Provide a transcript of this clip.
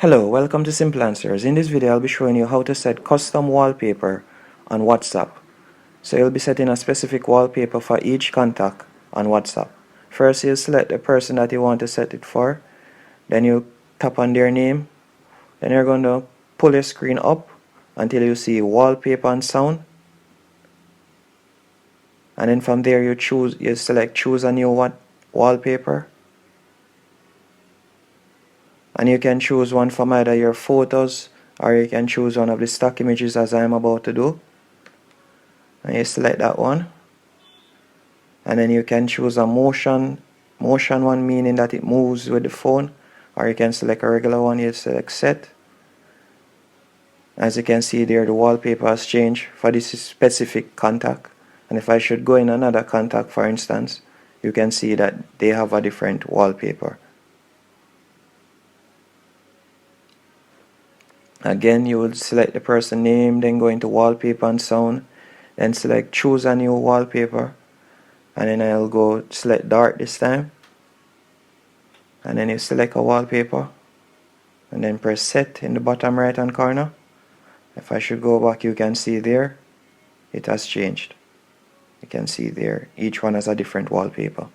Hello, welcome to Simple Answers. In this video, I'll be showing you how to set custom wallpaper on WhatsApp. So you'll be setting a specific wallpaper for each contact on WhatsApp. First, you select the person that you want to set it for. Then you tap on their name. Then you're going to pull your screen up until you see wallpaper and sound. And then from there, you select choose a new wallpaper. And you can choose one from either your photos or you can choose one of the stock images as I am about to do. And you select that one. And then you can choose a motion one, meaning that it moves with the phone, or you can select a regular one. You select set. As you can see there, the wallpaper has changed for this specific contact. And if I should go in another contact, for instance, you can see that they have a different wallpaper. Again, you will select the person name, then go into wallpaper and sound, then select choose a new wallpaper, and then I'll go select dark this time, and then you select a wallpaper, and then press set in the bottom right hand corner. If I should go back, you can see there, it has changed. You can see there, each one has a different wallpaper.